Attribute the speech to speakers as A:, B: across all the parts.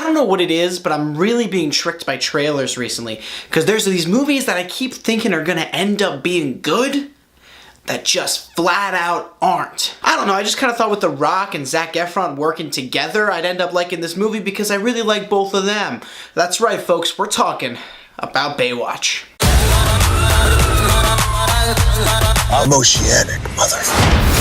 A: don't know what it is, but I'm really being tricked by trailers recently, because there's these movies that I keep thinking are gonna end up being good that just flat out aren't. I don't know, I just kind of thought with The Rock and Zac Efron working together, I'd end up liking this movie because I really like both of them. That's right, folks, we're talking about Baywatch.
B: I'm oceanic, motherfucker.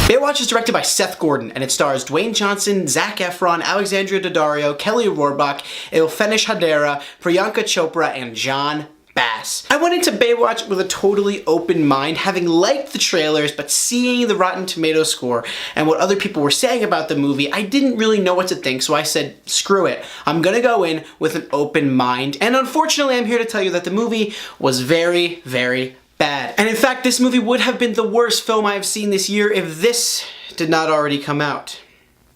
A: Baywatch is directed by Seth Gordon, and it stars Dwayne Johnson, Zac Efron, Alexandra Daddario, Kelly Rohrbach, Ilfenesh Hadera, Priyanka Chopra, and Jon Bass. I went into Baywatch with a totally open mind, having liked the trailers, but seeing the Rotten Tomatoes score and what other people were saying about the movie, I didn't really know what to think, so I said, screw it. I'm gonna go in with an open mind, and unfortunately I'm here to tell you that the movie was very, very bad. And in fact, this movie would have been the worst film I've seen this year if this did not already come out.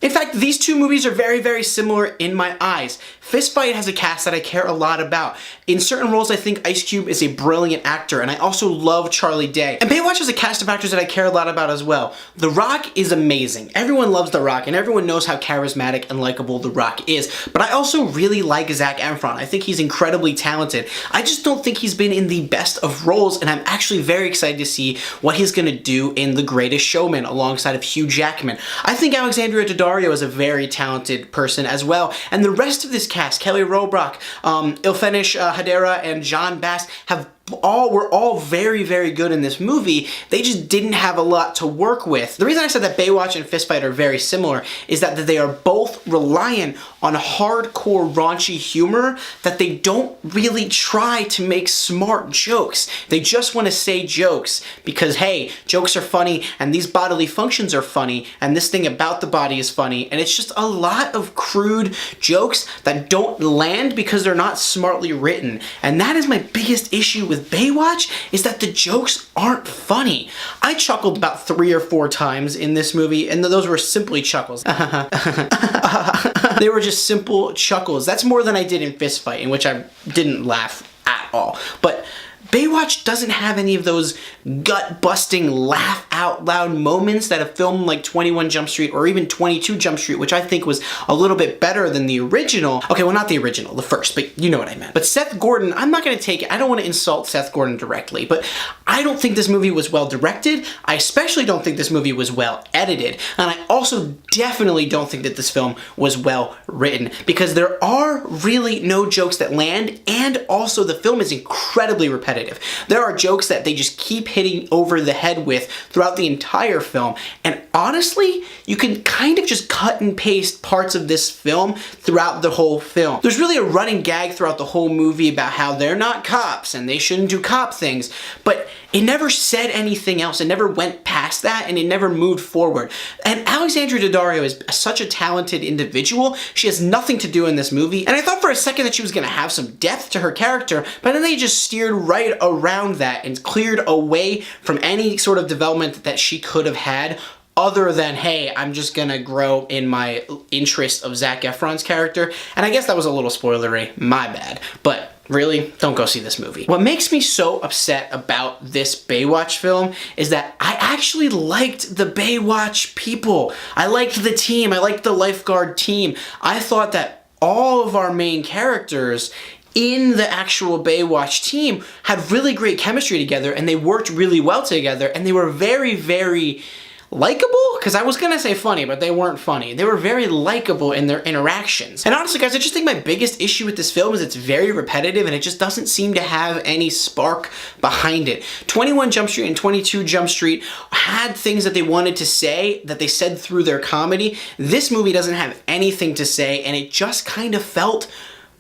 A: In fact, these two movies are very, very similar in my eyes. Fistfight has a cast that I care a lot about. In certain roles, I think Ice Cube is a brilliant actor, and I also love Charlie Day. And Baywatch has a cast of actors that I care a lot about as well. The Rock is amazing. Everyone loves The Rock, and everyone knows how charismatic and likable The Rock is. But I also really like Zac Efron. I think he's incredibly talented. I just don't think he's been in the best of roles, and I'm actually very excited to see what he's gonna do in The Greatest Showman alongside of Hugh Jackman. I think Alexandra Daddario is a very talented person as well, and the rest of this cast, Kelly Rohrbach, Ilfenesh Hadera, and Jon Bass were all very, very good in this movie. They just didn't have a lot to work with. The reason I said that Baywatch and Fistfight are very similar is that they are both reliant on hardcore raunchy humor that they don't really try to make smart jokes. They just want to say jokes because, hey, jokes are funny and these bodily functions are funny and this thing about the body is funny, and it's just a lot of crude jokes that don't land because they're not smartly written. And that is my biggest issue with Baywatch, is that the jokes aren't funny. I chuckled about 3 or 4 times in this movie, and those were simply chuckles. They were just simple chuckles. That's more than I did in Fistfight, in which I didn't laugh at all. But Baywatch doesn't have any of those gut-busting, laugh-out-loud moments that a film like 21 Jump Street or even 22 Jump Street, which I think was a little bit better than the original. Okay, well, not the original, the first, but you know what I meant. But Seth Gordon, I'm not going to take it. I don't want to insult Seth Gordon directly, but I don't think this movie was well directed. I especially don't think this movie was well edited. And I also definitely don't think that this film was well written, because there are really no jokes that land, and also the film is incredibly repetitive. There are jokes that they just keep hitting over the head with throughout the entire film, and honestly, you can kind of just cut and paste parts of this film throughout the whole film. There's really a running gag throughout the whole movie about how they're not cops and they shouldn't do cop things, but it never said anything else. It never went past that, and it never moved forward. And Alexandra Daddario is such a talented individual. She has nothing to do in this movie, and I thought for a second that she was going to have some depth to her character, but then they just steered right around that and cleared away from any sort of development that she could have had, other than, hey, I'm just gonna grow in my interest of Zac Efron's character. And I guess that was a little spoilery, my bad. But really, don't go see this movie. What makes me so upset about this Baywatch film is that I actually liked the Baywatch people. I liked the team, I liked the lifeguard team. I thought that all of our main characters in the actual Baywatch team had really great chemistry together, and they worked really well together, and they were very, very likable? Because I was gonna say funny, but they weren't funny. They were very likable in their interactions. And honestly, guys, I just think my biggest issue with this film is it's very repetitive, and it just doesn't seem to have any spark behind it. 21 Jump Street and 22 Jump Street had things that they wanted to say that they said through their comedy. This movie doesn't have anything to say, and it just kind of felt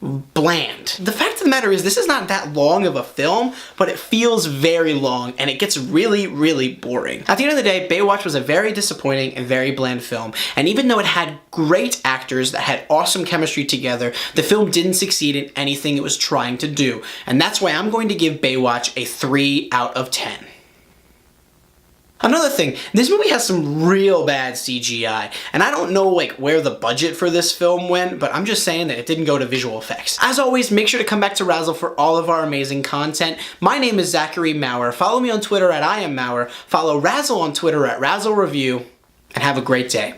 A: bland. The fact of the matter is, this is not that long of a film, but it feels very long, and it gets really, really boring. At the end of the day, Baywatch was a very disappointing and very bland film, and even though it had great actors that had awesome chemistry together, the film didn't succeed in anything it was trying to do, and that's why I'm going to give Baywatch a 3 out of 10. Another thing, this movie has some real bad CGI, and I don't know where the budget for this film went, but I'm just saying that it didn't go to visual effects. As always, make sure to come back to Razzle for all of our amazing content. My name is Zachary Mourar. Follow me on Twitter at IamMourar. Follow Razzle on Twitter at Razzle Review, and have a great day.